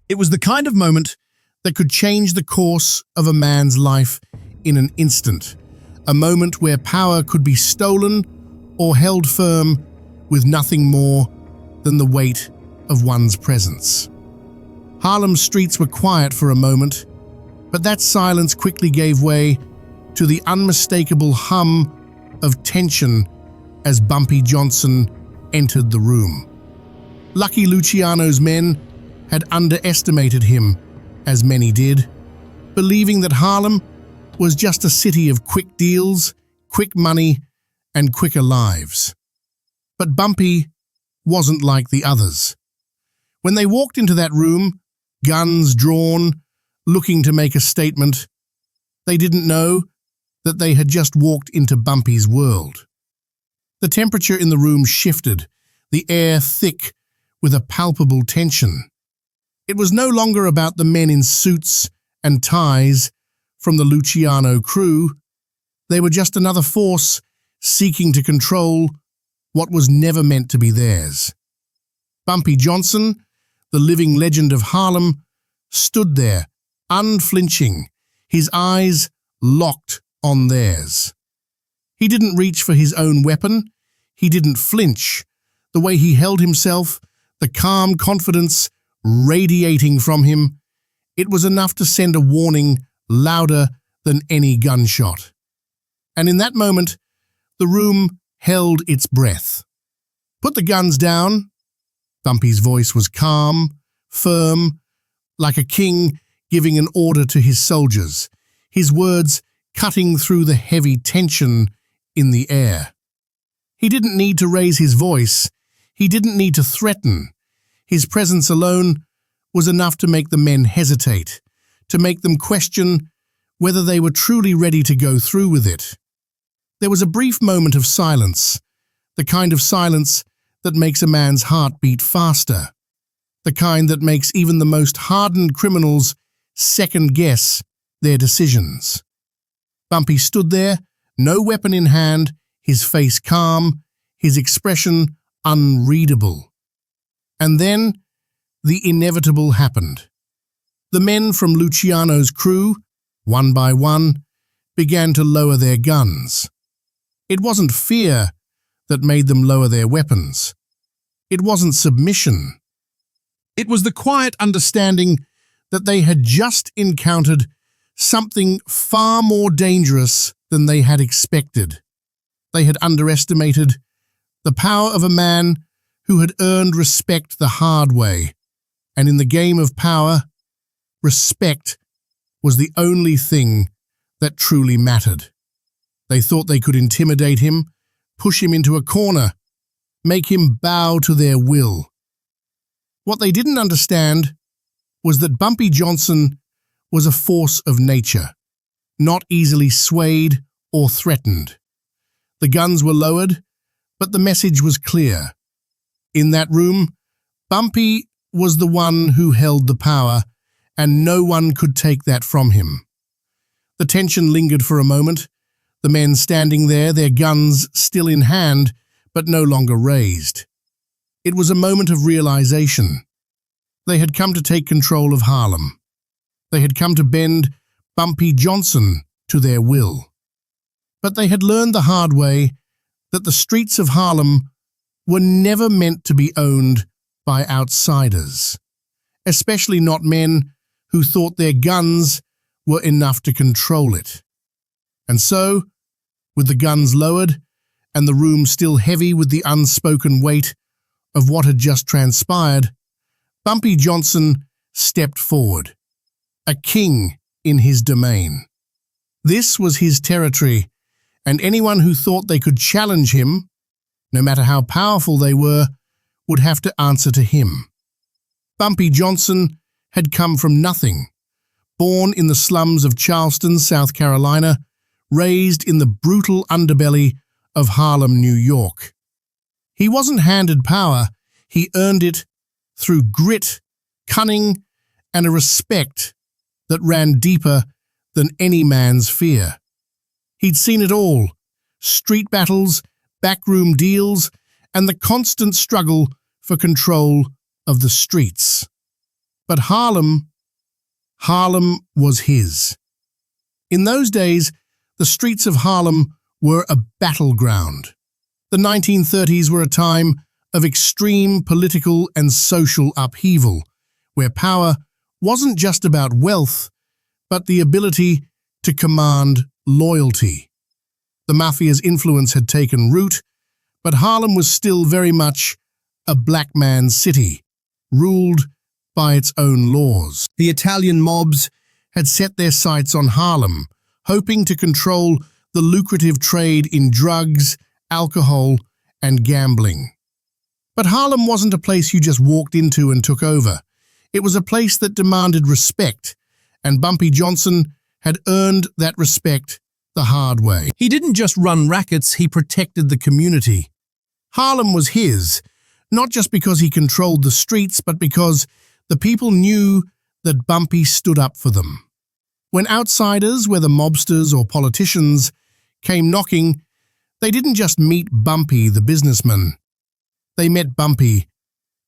It was the kind of moment that could change the course of a man's life in an instant. A moment where power could be stolen or held firm with nothing more than the weight of one's presence. Harlem's streets were quiet for a moment, but that silence quickly gave way to the unmistakable hum of tension as Bumpy Johnson entered the room. Lucky Luciano's men had underestimated him, as many did, believing that Harlem was just a city of quick deals, quick money, and quicker lives. But Bumpy wasn't like the others. When they walked into that room, guns drawn, looking to make a statement, they didn't know that they had just walked into Bumpy's world. The temperature in the room shifted, the air thick with a palpable tension. It was no longer about the men in suits and ties from the Luciano crew. They were just another force seeking to control what was never meant to be theirs. Bumpy Johnson, the living legend of Harlem, stood there, unflinching, his eyes locked on theirs. He didn't reach for his own weapon. He didn't flinch. The way he held himself, the calm confidence radiating from him, it was enough to send a warning louder than any gunshot. And in that moment, the room held its breath. "Put the guns down." Bumpy's voice was calm, firm, like a king giving an order to his soldiers, his words cutting through the heavy tension in the air. He didn't need to raise his voice. He didn't need to threaten. His presence alone was enough to make the men hesitate, to make them question whether they were truly ready to go through with it. There was a brief moment of silence, the kind of silence that makes a man's heart beat faster, the kind that makes even the most hardened criminals second-guess their decisions. Bumpy stood there, no weapon in hand, his face calm, his expression unreadable. And then the inevitable happened. The men from Luciano's crew, one by one, began to lower their guns. It wasn't fear that made them lower their weapons. It wasn't submission. It was the quiet understanding that they had just encountered something far more dangerous than they had expected. They had underestimated the power of a man who had earned respect the hard way, and in the game of power, respect was the only thing that truly mattered. They thought they could intimidate him, push him into a corner, make him bow to their will. What they didn't understand was that Bumpy Johnson was a force of nature, not easily swayed or threatened. The guns were lowered, but the message was clear. In that room, Bumpy was the one who held the power, and no one could take that from him. The tension lingered for a moment, the men standing there, their guns still in hand, but no longer raised. It was a moment of realization. They had come to take control of Harlem. They had come to bend Bumpy Johnson to their will. But they had learned the hard way that the streets of Harlem were never meant to be owned by outsiders, especially not men who thought their guns were enough to control it. And so, with the guns lowered and the room still heavy with the unspoken weight of what had just transpired, Bumpy Johnson stepped forward, a king in his domain. This was his territory, and anyone who thought they could challenge him, no matter how powerful they were, would have to answer to him. Bumpy Johnson had come from nothing, born in the slums of Charleston, South Carolina, raised in the brutal underbelly of Harlem, New York. He wasn't handed power, he earned it through grit, cunning, and a respect that ran deeper than any man's fear. He'd seen it all: street battles, backroom deals, and the constant struggle for control of the streets. But Harlem was his. In those days, the streets of Harlem were a battleground. The 1930s were a time of extreme political and social upheaval, where power wasn't just about wealth, but the ability to command loyalty. The mafia's influence had taken root, but Harlem was still very much a black man's city, ruled by its own laws. The Italian mobs had set their sights on Harlem, hoping to control the lucrative trade in drugs, alcohol, and gambling. But Harlem wasn't a place you just walked into and took over. It was a place that demanded respect, and Bumpy Johnson had earned that respect the hard way. He didn't just run rackets, he protected the community. Harlem was his, not just because he controlled the streets, but because the people knew that Bumpy stood up for them. When outsiders, whether mobsters or politicians, came knocking, they didn't just meet Bumpy, the businessman. They met Bumpy,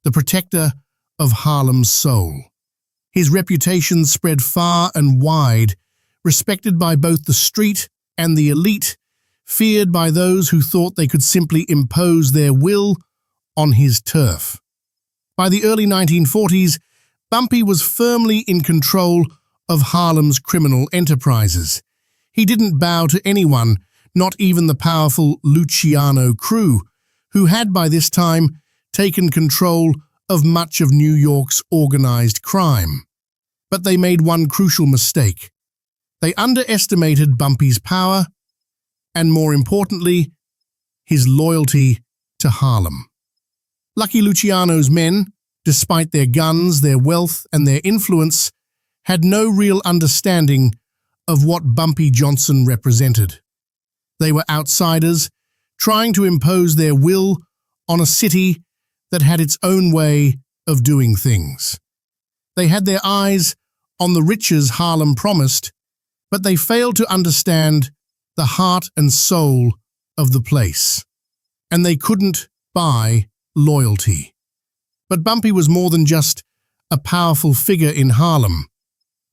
the protector of Harlem's soul. His reputation spread far and wide, respected by both the street and the elite, feared by those who thought they could simply impose their will on his turf. By the early 1940s, Bumpy was firmly in control of Harlem's criminal enterprises. He didn't bow to anyone, not even the powerful Luciano crew, who had by this time taken control of much of New York's organized crime. But they made one crucial mistake. They underestimated Bumpy's power and, more importantly, his loyalty to Harlem. Lucky Luciano's men, despite their guns, their wealth, and their influence, had no real understanding of what Bumpy Johnson represented. They were outsiders, trying to impose their will on a city that had its own way of doing things. They had their eyes on the riches Harlem promised, but they failed to understand the heart and soul of the place. And they couldn't buy loyalty. But Bumpy was more than just a powerful figure in Harlem.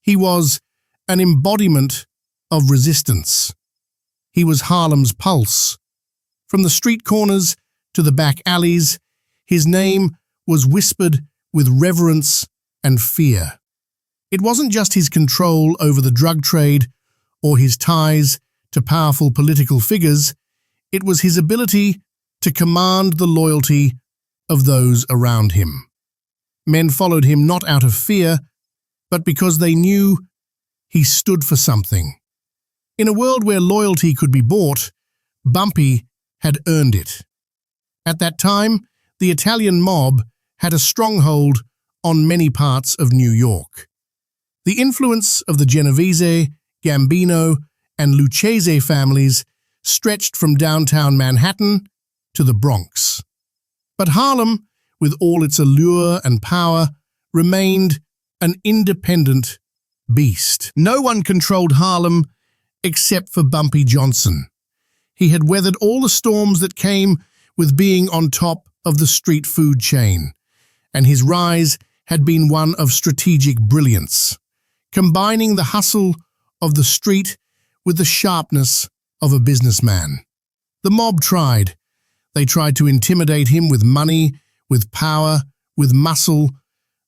He was an embodiment of resistance. He was Harlem's pulse. From the street corners to the back alleys, his name was whispered with reverence and fear. It wasn't just his control over the drug trade or his ties to powerful political figures, it was his ability to command the loyalty of those around him. Men followed him not out of fear, but because they knew he stood for something. In a world where loyalty could be bought, Bumpy had earned it. At that time, the Italian mob had a stronghold on many parts of New York. The influence of the Genovese, Gambino, and Lucchese families stretched from downtown Manhattan to the Bronx. But Harlem, with all its allure and power, remained an independent beast. No one controlled Harlem except for Bumpy Johnson. He had weathered all the storms that came with being on top of the street food chain, and his rise had been one of strategic brilliance, combining the hustle of the street with the sharpness of a businessman. The mob tried. They tried to intimidate him with money, with power, with muscle,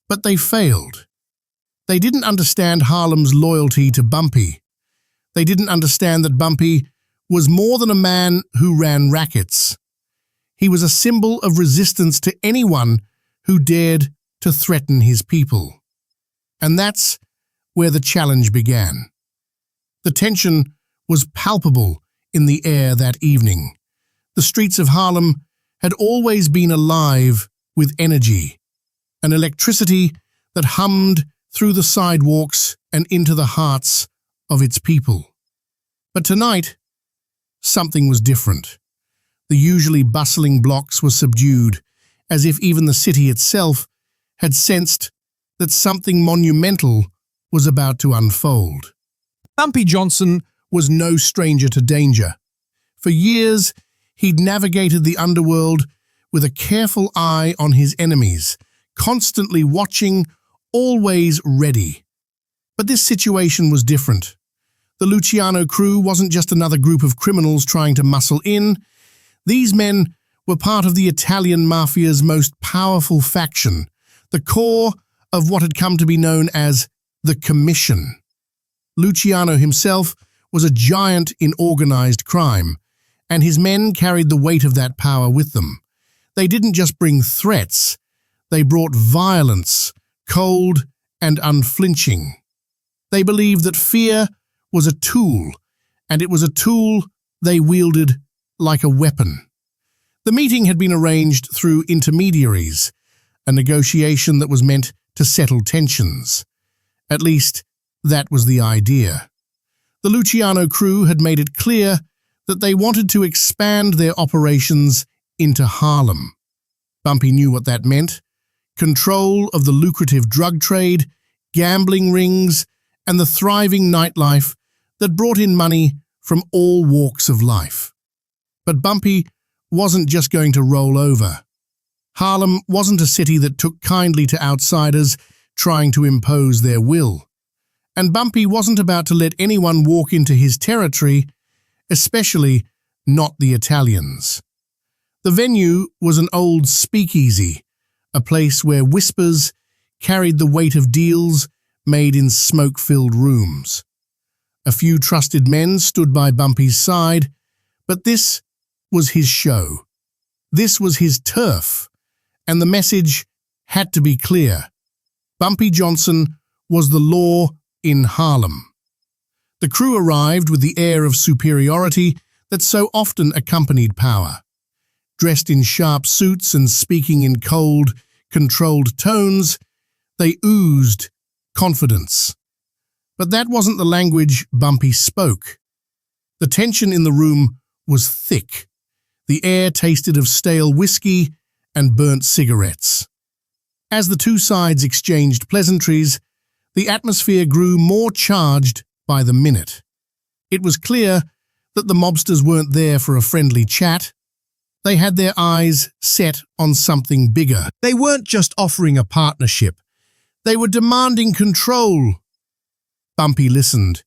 but they failed. They didn't understand Harlem's loyalty to Bumpy. They didn't understand that Bumpy was more than a man who ran rackets. He was a symbol of resistance to anyone who dared to threaten his people. And that's where the challenge began. The tension was palpable in the air that evening. The streets of Harlem had always been alive with energy, an electricity that hummed through the sidewalks and into the hearts of its people. But tonight, something was different. The usually bustling blocks were subdued, as if even the city itself had sensed that something monumental was about to unfold. Bumpy Johnson was no stranger to danger. For years, he'd navigated the underworld with a careful eye on his enemies, constantly watching always ready. But this situation was different. The Luciano crew wasn't just another group of criminals trying to muscle in. These men were part of the Italian mafia's most powerful faction, the core of what had come to be known as the Commission. Luciano himself was a giant in organized crime, and his men carried the weight of that power with them. They didn't just bring threats, they brought violence, cold and unflinching. They believed that fear was a tool, and it was a tool they wielded like a weapon. The meeting had been arranged through intermediaries, a negotiation that was meant to settle tensions. At least, that was the idea. The Luciano crew had made it clear that they wanted to expand their operations into Harlem. Bumpy knew what that meant: control of the lucrative drug trade, gambling rings, and the thriving nightlife that brought in money from all walks of life. But Bumpy wasn't just going to roll over. Harlem wasn't a city that took kindly to outsiders trying to impose their will. And Bumpy wasn't about to let anyone walk into his territory, especially not the Italians. The venue was an old speakeasy, a place where whispers carried the weight of deals made in smoke-filled rooms. A few trusted men stood by Bumpy's side, but this was his show. This was his turf, and the message had to be clear. Bumpy Johnson was the law in Harlem. The crew arrived with the air of superiority that so often accompanied power. Dressed in sharp suits and speaking in cold, controlled tones, they oozed confidence. But that wasn't the language Bumpy spoke. The tension in the room was thick. The air tasted of stale whiskey and burnt cigarettes. As the two sides exchanged pleasantries, the atmosphere grew more charged by the minute. It was clear that the mobsters weren't there for a friendly chat. They had their eyes set on something bigger. They weren't just offering a partnership. They were demanding control. Bumpy listened,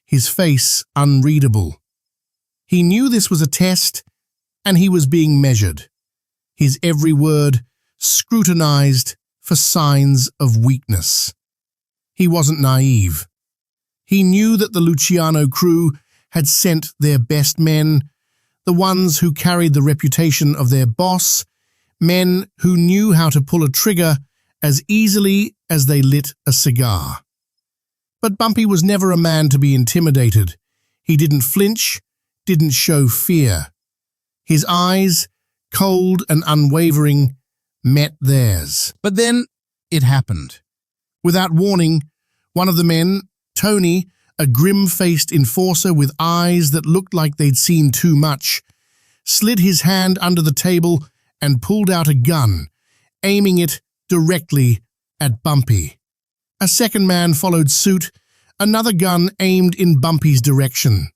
his face unreadable. He knew this was a test, and he was being measured. His every word scrutinized for signs of weakness. He wasn't naive. He knew that the Luciano crew had sent their best men, the ones who carried the reputation of their boss, men who knew how to pull a trigger as easily as they lit a cigar. But Bumpy was never a man to be intimidated. He didn't flinch, didn't show fear. His eyes, cold and unwavering, met theirs. But then it happened. Without warning, one of the men, Tony, a grim-faced enforcer with eyes that looked like they'd seen too much, slid his hand under the table and pulled out a gun, aiming it directly at Bumpy. A second man followed suit, another gun aimed in Bumpy's direction.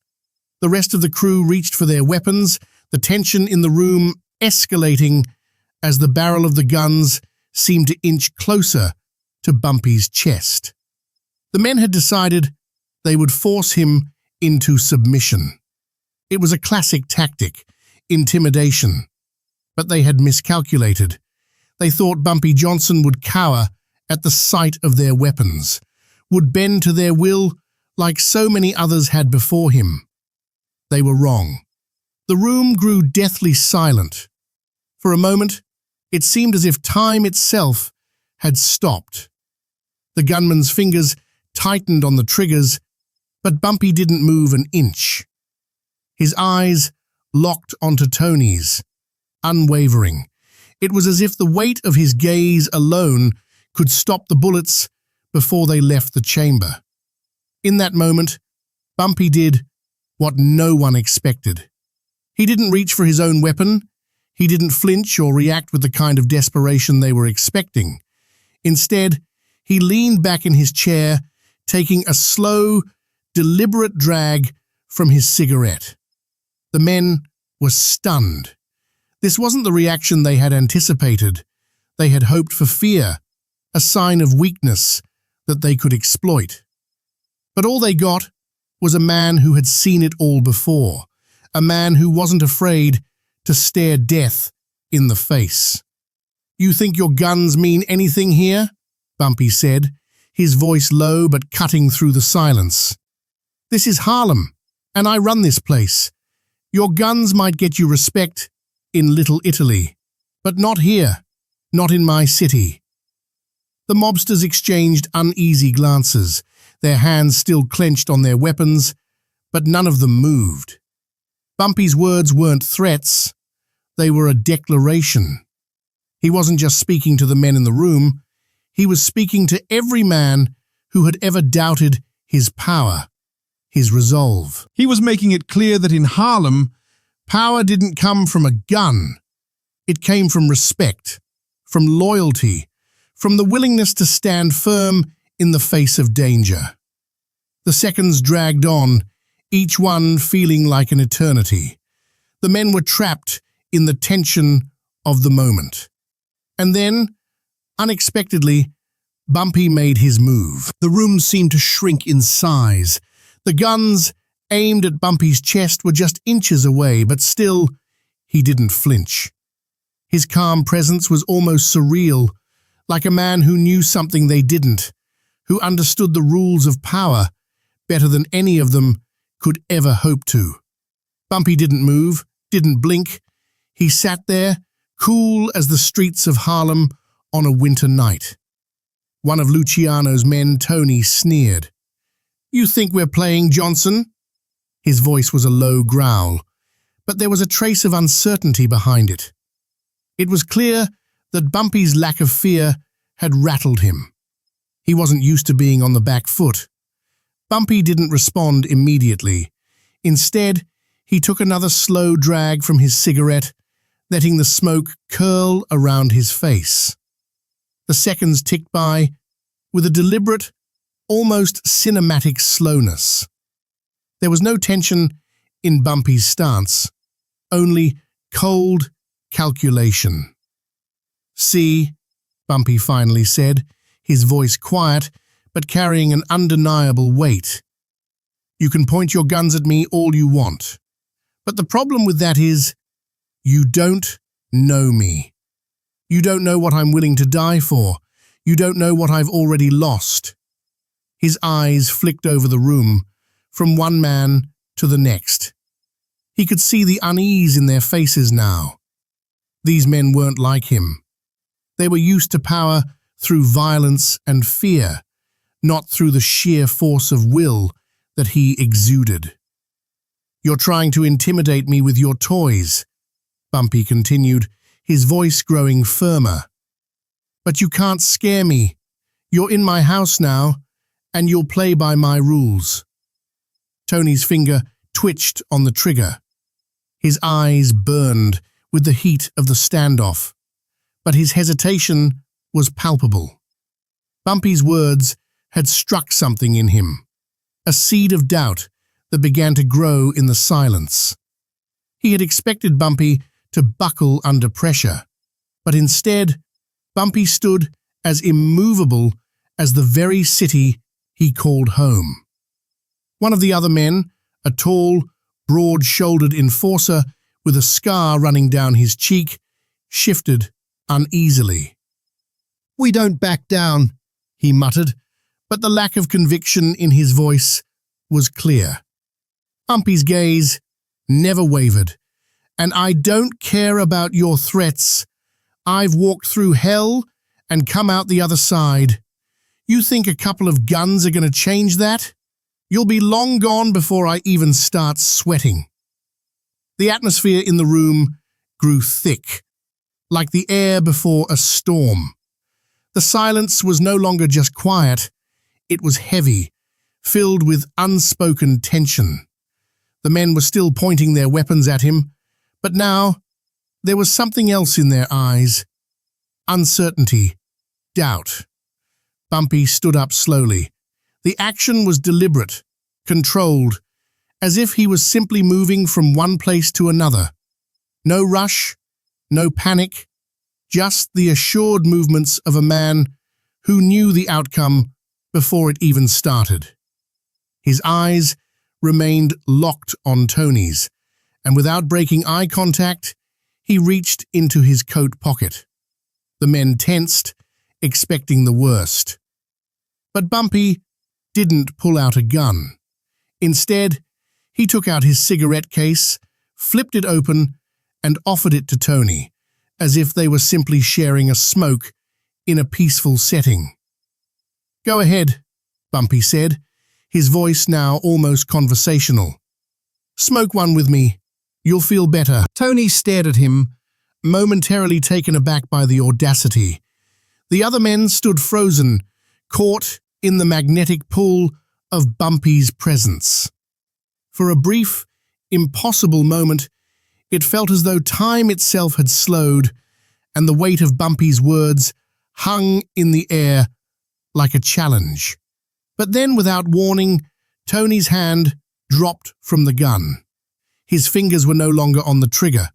The rest of the crew reached for their weapons, the tension in the room escalating as the barrel of the guns seemed to inch closer to Bumpy's chest. The men had decided they would force him into submission. It was a classic tactic, intimidation. But they had miscalculated. They thought Bumpy Johnson would cower at the sight of their weapons, would bend to their will like so many others had before him. They were wrong. The room grew deathly silent. For a moment, it seemed as if time itself had stopped. The gunman's fingers tightened on the triggers, but Bumpy didn't move an inch. His eyes locked onto Tony's, unwavering. It was as if the weight of his gaze alone could stop the bullets before they left the chamber. In that moment, Bumpy did what no one expected. He didn't reach for his own weapon. He didn't flinch or react with the kind of desperation they were expecting. Instead, he leaned back in his chair, taking a slow, deliberate drag from his cigarette. The men were stunned. This wasn't the reaction they had anticipated. They had hoped for fear, a sign of weakness that they could exploit. But all they got was a man who had seen it all before, a man who wasn't afraid to stare death in the face. "You think your guns mean anything here?" Bumpy said, his voice low but cutting through the silence. "This is Harlem, and I run this place. Your guns might get you respect in Little Italy, but not here, not in my city." The mobsters exchanged uneasy glances, their hands still clenched on their weapons, but none of them moved. Bumpy's words weren't threats, they were a declaration. He wasn't just speaking to the men in the room, he was speaking to every man who had ever doubted his power, his resolve. He was making it clear that in Harlem, power didn't come from a gun. It came from respect, from loyalty, from the willingness to stand firm in the face of danger. The seconds dragged on, each one feeling like an eternity. The men were trapped in the tension of the moment. And then, unexpectedly, Bumpy made his move. The room seemed to shrink in size. The guns aimed at Bumpy's chest were just inches away, but still, he didn't flinch. His calm presence was almost surreal, like a man who knew something they didn't, who understood the rules of power better than any of them could ever hope to. Bumpy didn't move, didn't blink. He sat there, cool as the streets of Harlem on a winter night. One of Luciano's men, Tony, sneered. "You think we're playing, Johnson?" His voice was a low growl, but there was a trace of uncertainty behind it. It was clear that Bumpy's lack of fear had rattled him. He wasn't used to being on the back foot. Bumpy didn't respond immediately. Instead, he took another slow drag from his cigarette, letting the smoke curl around his face. The seconds ticked by with a deliberate, almost cinematic slowness. There was no tension in Bumpy's stance, only cold calculation. "See," Bumpy finally said, his voice quiet but carrying an undeniable weight. "You can point your guns at me all you want. But the problem with that is, you don't know me. You don't know what I'm willing to die for. You don't know what I've already lost." His eyes flicked over the room, from one man to the next. He could see the unease in their faces now. These men weren't like him. They were used to power through violence and fear, not through the sheer force of will that he exuded. "You're trying to intimidate me with your toys," Bumpy continued, his voice growing firmer. "But you can't scare me. You're in my house now, and you'll play by my rules." Tony's finger twitched on the trigger. His eyes burned with the heat of the standoff, but his hesitation was palpable. Bumpy's words had struck something in him, a seed of doubt that began to grow in the silence. He had expected Bumpy to buckle under pressure, but instead, Bumpy stood as immovable as the very city he called home. One of the other men, a tall, broad-shouldered enforcer with a scar running down his cheek, shifted uneasily. "We don't back down," he muttered, but the lack of conviction in his voice was clear. Bumpy's gaze never wavered. "And I don't care about your threats. I've walked through hell and come out the other side. You think a couple of guns are going to change that? You'll be long gone before I even start sweating." The atmosphere in the room grew thick, like the air before a storm. The silence was no longer just quiet, it was heavy, filled with unspoken tension. The men were still pointing their weapons at him, but now there was something else in their eyes. Uncertainty, doubt. Bumpy stood up slowly. The action was deliberate, controlled, as if he was simply moving from one place to another. No rush, no panic, just the assured movements of a man who knew the outcome before it even started. His eyes remained locked on Tony's, and without breaking eye contact, he reached into his coat pocket. The men tensed, expecting the worst. But Bumpy didn't pull out a gun. Instead, he took out his cigarette case, flipped it open, and offered it to Tony, as if they were simply sharing a smoke in a peaceful setting. "Go ahead," Bumpy said, his voice now almost conversational. "Smoke one with me. You'll feel better." Tony stared at him, momentarily taken aback by the audacity. The other men stood frozen, caught in the magnetic pull of Bumpy's presence. For a brief, impossible moment, it felt as though time itself had slowed, and the weight of Bumpy's words hung in the air like a challenge. But then, without warning, Tony's hand dropped from the gun. His fingers were no longer on the trigger.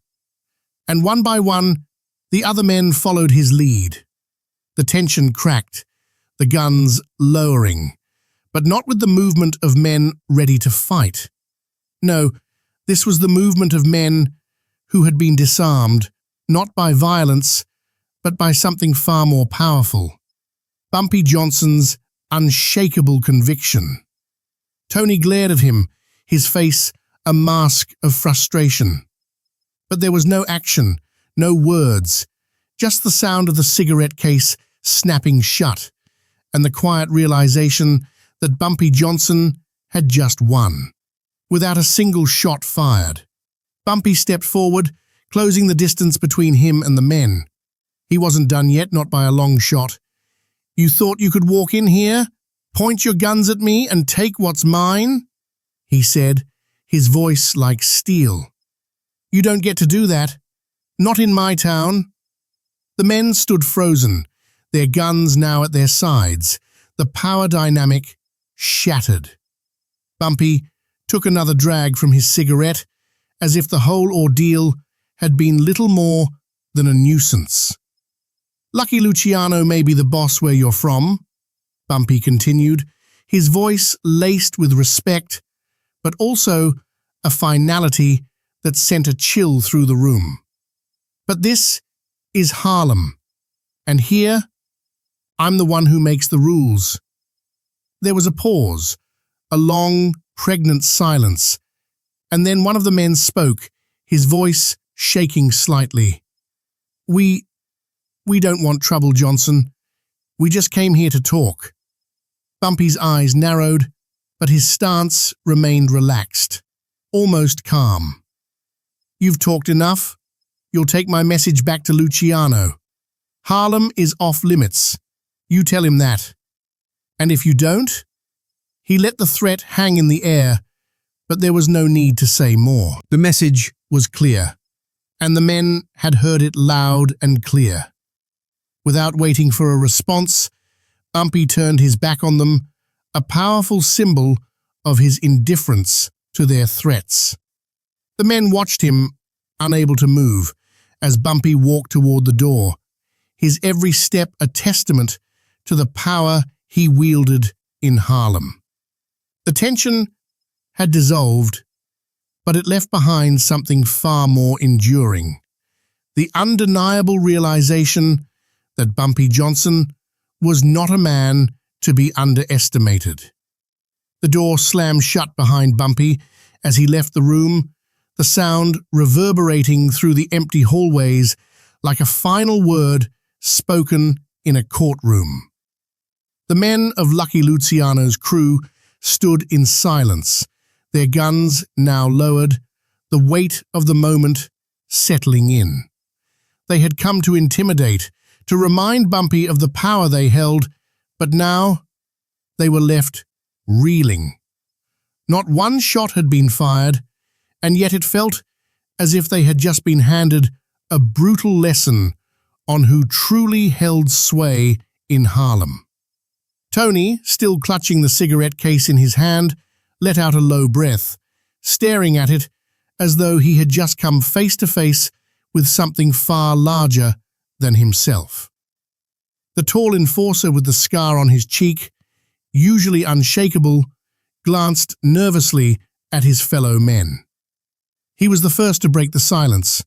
And one by one, the other men followed his lead. The tension cracked, the guns lowering, but not with the movement of men ready to fight. No, this was the movement of men who had been disarmed, not by violence, but by something far more powerful. Bumpy Johnson's unshakable conviction. Tony glared at him, his face a mask of frustration. But there was no action, no words, just the sound of the cigarette case snapping shut, and the quiet realization that Bumpy Johnson had just won, without a single shot fired. Bumpy stepped forward, closing the distance between him and the men. He wasn't done yet, not by a long shot. "You thought you could walk in here, point your guns at me, and take what's mine?" he said, his voice like steel. "You don't get to do that. Not in my town." The men stood frozen, their guns now at their sides, the power dynamic shattered. Bumpy took another drag from his cigarette, as if the whole ordeal had been little more than a nuisance. "Lucky Luciano may be the boss where you're from," Bumpy continued, his voice laced with respect, but also a finality that sent a chill through the room. "But this is Harlem, and here, I'm the one who makes the rules." There was a pause, a long, pregnant silence, and then one of the men spoke, his voice shaking slightly. We don't want trouble, Johnson. We just came here to talk." Bumpy's eyes narrowed, but his stance remained relaxed, almost calm. "You've talked enough. You'll take my message back to Luciano. Harlem is off limits. You tell him that. And if you don't..." He let the threat hang in the air, but there was no need to say more. The message was clear, and the men had heard it loud and clear. Without waiting for a response, Bumpy turned his back on them, a powerful symbol of his indifference to their threats. The men watched him, unable to move, as Bumpy walked toward the door, his every step a testament to the power he wielded in Harlem. The tension had dissolved, but it left behind something far more enduring: the undeniable realization that Bumpy Johnson was not a man to be underestimated. The door slammed shut behind Bumpy as he left the room, the sound reverberating through the empty hallways like a final word spoken in a courtroom. The men of Lucky Luciano's crew stood in silence, their guns now lowered, the weight of the moment settling in. They had come to intimidate, to remind Bumpy of the power they held, but now they were left reeling. Not one shot had been fired, and yet it felt as if they had just been handed a brutal lesson on who truly held sway in Harlem. Tony, still clutching the cigarette case in his hand, let out a low breath, staring at it as though he had just come face to face with something far larger than himself. The tall enforcer with the scar on his cheek, usually unshakable, glanced nervously at his fellow men. He was the first to break the silence.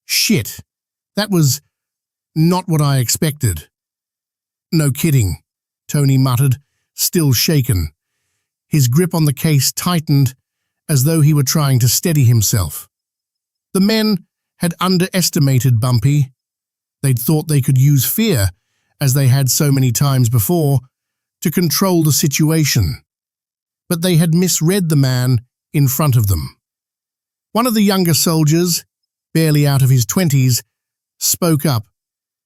"Shit, that was not what I expected." "No kidding," Tony muttered, still shaken. His grip on the case tightened as though he were trying to steady himself. The men had underestimated Bumpy. They'd thought they could use fear, as they had so many times before, to control the situation. But they had misread the man in front of them. One of the younger soldiers, barely out of his 20s, spoke up,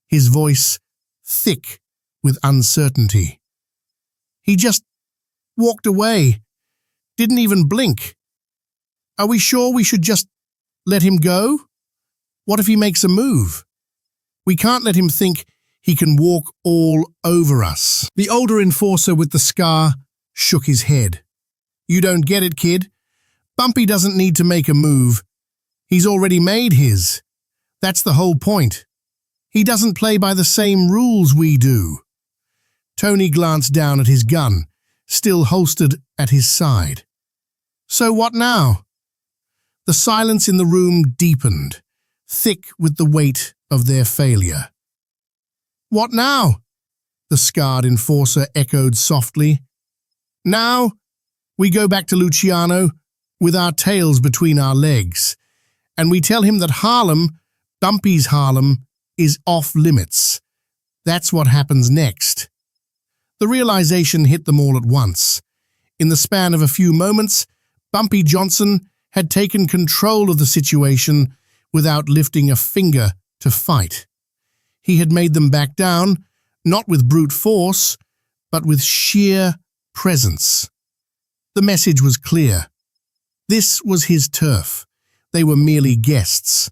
his voice thick with uncertainty. "He just walked away, didn't even blink. Are we sure we should just let him go? What if he makes a move? We can't let him think he can walk all over us." The older enforcer with the scar shook his head. "You don't get it, kid. Bumpy doesn't need to make a move. He's already made his. That's the whole point. He doesn't play by the same rules we do." Tony glanced down at his gun, still holstered at his side. "So what now?" The silence in the room deepened, thick with the weight of their failure. "What now?" the scarred enforcer echoed softly. "Now, we go back to Luciano with our tails between our legs, and we tell him that Harlem, Bumpy's Harlem, is off limits. That's what happens next." The realization hit them all at once. In the span of a few moments, Bumpy Johnson had taken control of the situation without lifting a finger to fight. He had made them back down, not with brute force, but with sheer presence. The message was clear. This was his turf. They were merely guests.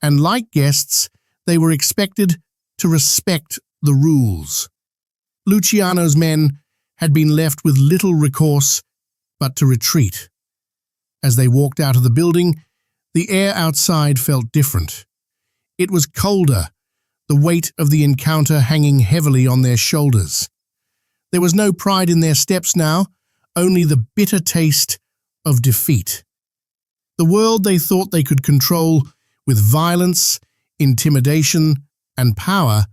And like guests, they were expected to respect the rules. Luciano's men had been left with little recourse but to retreat. As they walked out of the building, the air outside felt different. It was colder, the weight of the encounter hanging heavily on their shoulders. There was no pride in their steps now, only the bitter taste of defeat. The world they thought they could control with violence, intimidation, and power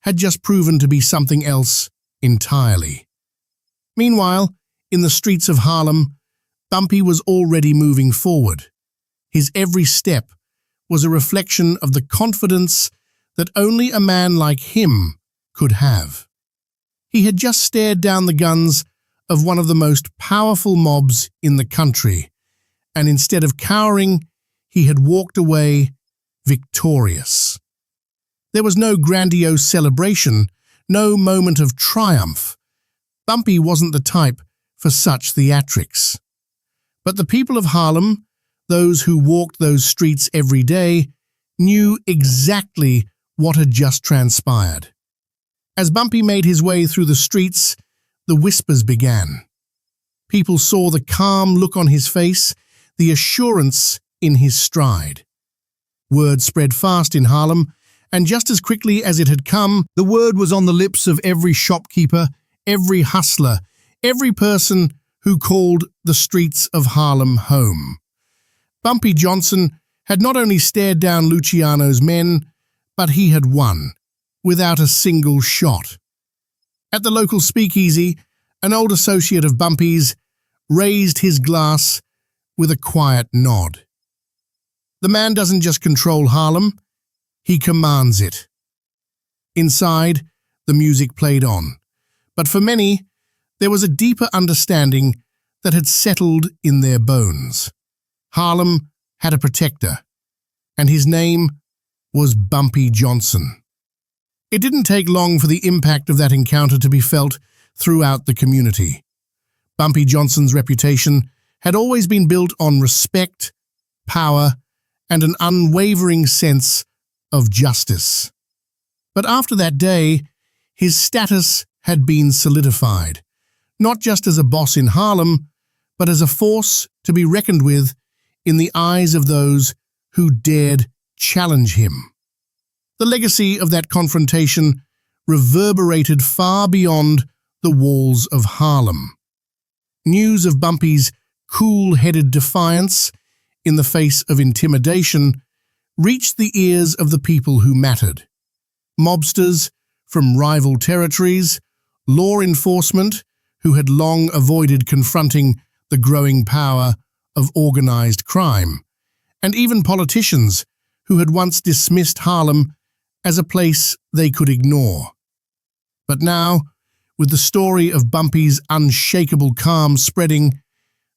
had just proven to be something else entirely. Meanwhile, in the streets of Harlem, Bumpy was already moving forward. His every step was a reflection of the confidence that only a man like him could have. He had just stared down the guns of one of the most powerful mobs in the country, and instead of cowering, he had walked away victorious. There was no grandiose celebration, no moment of triumph. Bumpy wasn't the type for such theatrics. But the people of Harlem, those who walked those streets every day, knew exactly what had just transpired. As Bumpy made his way through the streets, the whispers began. People saw the calm look on his face, the assurance in his stride. Word spread fast in Harlem, and just as quickly as it had come, the word was on the lips of every shopkeeper, every hustler, every person who called the streets of Harlem home. Bumpy Johnson had not only stared down Luciano's men, but he had won, without a single shot. At the local speakeasy, an old associate of Bumpy's raised his glass with a quiet nod. The man doesn't just control Harlem, he commands it. Inside, the music played on, but for many, there was a deeper understanding that had settled in their bones. Harlem had a protector, and his name was Bumpy Johnson. It didn't take long for the impact of that encounter to be felt throughout the community. Bumpy Johnson's reputation had always been built on respect, power, and an unwavering sense of justice. But after that day, his status had been solidified, not just as a boss in Harlem, but as a force to be reckoned with in the eyes of those who dared challenge him. The legacy of that confrontation reverberated far beyond the walls of Harlem. News of Bumpy's cool-headed defiance in the face of intimidation reached the ears of the people who mattered. Mobsters from rival territories, law enforcement who had long avoided confronting the growing power of organized crime, and even politicians who had once dismissed Harlem as a place they could ignore. But now, with the story of Bumpy's unshakable calm spreading,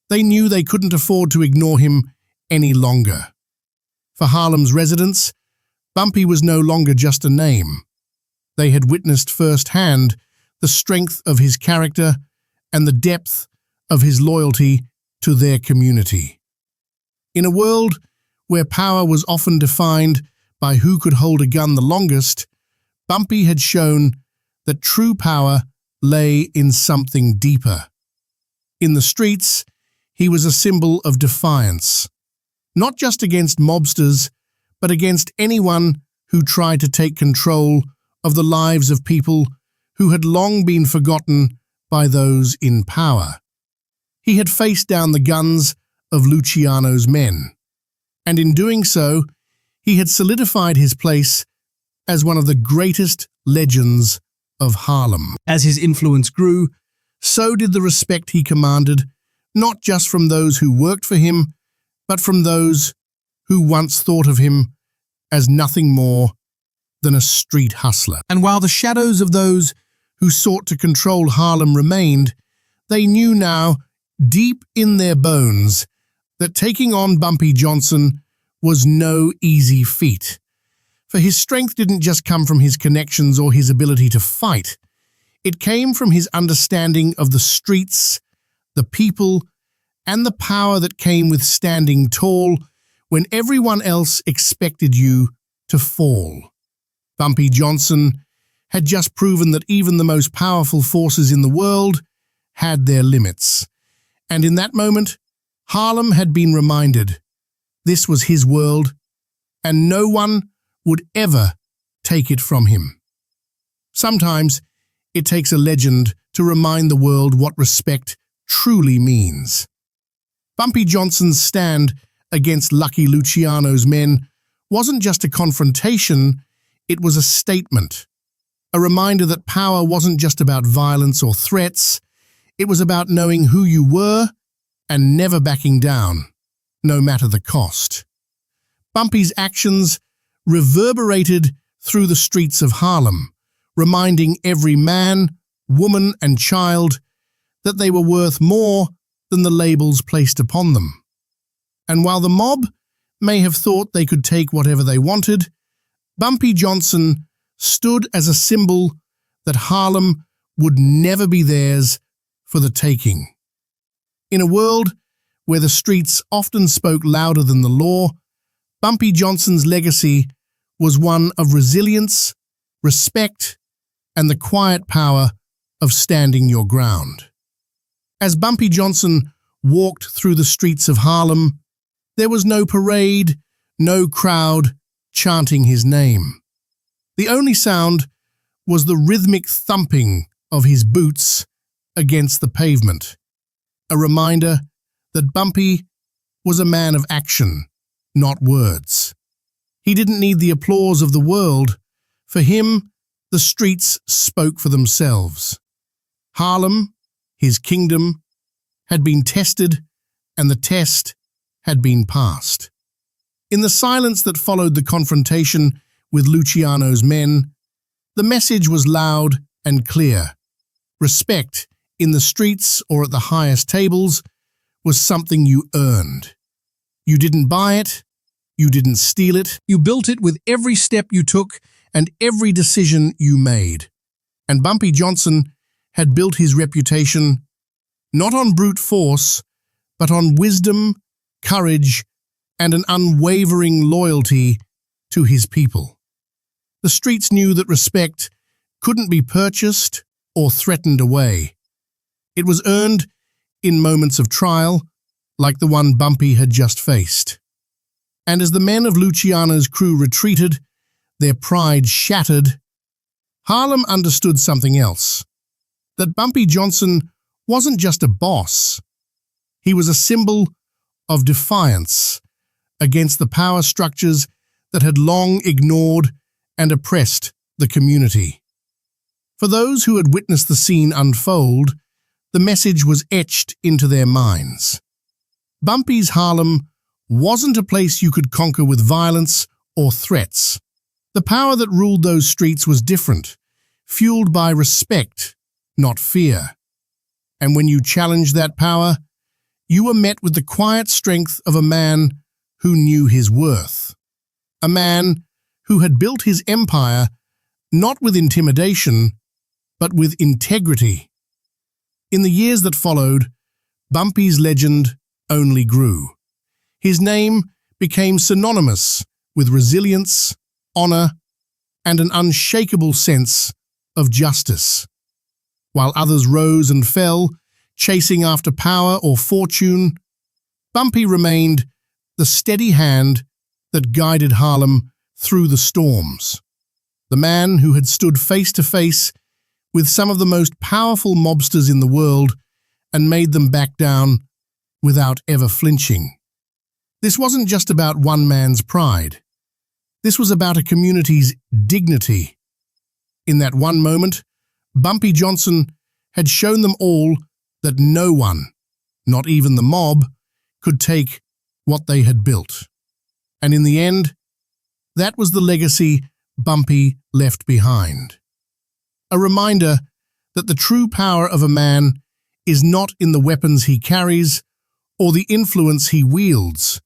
they knew they couldn't afford to ignore him any longer. For Harlem's residents, Bumpy was no longer just a name. They had witnessed firsthand the strength of his character and the depth of his loyalty to their community. In a world where power was often defined by who could hold a gun the longest, Bumpy had shown that true power lay in something deeper. In the streets, he was a symbol of defiance, not just against mobsters, but against anyone who tried to take control of the lives of people who had long been forgotten by those in power. He had faced down the guns of Luciano's men, and in doing so, he had solidified his place as one of the greatest legends of Harlem. As his influence grew, so did the respect he commanded, not just from those who worked for him, but from those who once thought of him as nothing more than a street hustler. And while the shadows of those who sought to control Harlem remained, they knew now, deep in their bones, that taking on Bumpy Johnson was no easy feat. For his strength didn't just come from his connections or his ability to fight. It came from his understanding of the streets, the people, and the power that came with standing tall when everyone else expected you to fall. Bumpy Johnson had just proven that even the most powerful forces in the world had their limits. And in that moment, Harlem had been reminded this was his world, and no one would ever take it from him. Sometimes it takes a legend to remind the world what respect truly means. Bumpy Johnson's stand against Lucky Luciano's men wasn't just a confrontation, it was a statement. A reminder that power wasn't just about violence or threats, it was about knowing who you were and never backing down, no matter the cost. Bumpy's actions reverberated through the streets of Harlem, reminding every man, woman, and child that they were worth more than the labels placed upon them. And while the mob may have thought they could take whatever they wanted, Bumpy Johnson stood as a symbol that Harlem would never be theirs for the taking. In a world where the streets often spoke louder than the law, Bumpy Johnson's legacy was one of resilience, respect, and the quiet power of standing your ground. As Bumpy Johnson walked through the streets of Harlem, there was no parade, no crowd chanting his name. The only sound was the rhythmic thumping of his boots against the pavement, a reminder that Bumpy was a man of action, not words. He didn't need the applause of the world. For him, the streets spoke for themselves. Harlem, his kingdom, had been tested, and the test had been passed. In the silence that followed the confrontation with Luciano's men, the message was loud and clear. Respect, in the streets or at the highest tables, was something you earned. You didn't buy it, you didn't steal it, you built it with every step you took and every decision you made. And Bumpy Johnson had built his reputation not on brute force, but on wisdom, courage, and an unwavering loyalty to his people. The streets knew that respect couldn't be purchased or threatened away. It was earned in moments of trial, like the one Bumpy had just faced. And as the men of Luciano's crew retreated, their pride shattered, Harlem understood something else, that Bumpy Johnson wasn't just a boss. He was a symbol of defiance against the power structures that had long ignored and oppressed the community. For those who had witnessed the scene unfold, the message was etched into their minds. Bumpy's Harlem wasn't a place you could conquer with violence or threats. The power that ruled those streets was different, fueled by respect, not fear. And when you challenged that power, you were met with the quiet strength of a man who knew his worth. A man who had built his empire not with intimidation, but with integrity. In the years that followed, Bumpy's legend only grew. His name became synonymous with resilience, honor, and an unshakable sense of justice. While others rose and fell, chasing after power or fortune, Bumpy remained the steady hand that guided Harlem through the storms. The man who had stood face to face with some of the most powerful mobsters in the world and made them back down without ever flinching. This wasn't just about one man's pride. This was about a community's dignity. In that one moment, Bumpy Johnson had shown them all that no one, not even the mob, could take what they had built. And in the end, that was the legacy Bumpy left behind. A reminder that the true power of a man is not in the weapons he carries or the influence he wields,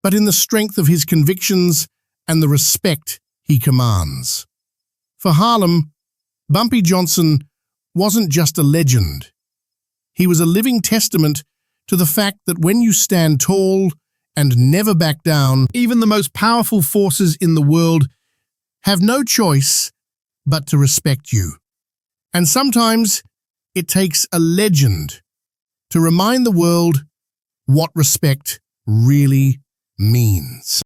but in the strength of his convictions and the respect he commands. For Harlem, Bumpy Johnson wasn't just a legend. He was a living testament to the fact that when you stand tall and never back down, even the most powerful forces in the world have no choice but to respect you. And sometimes it takes a legend to remind the world what respect really means.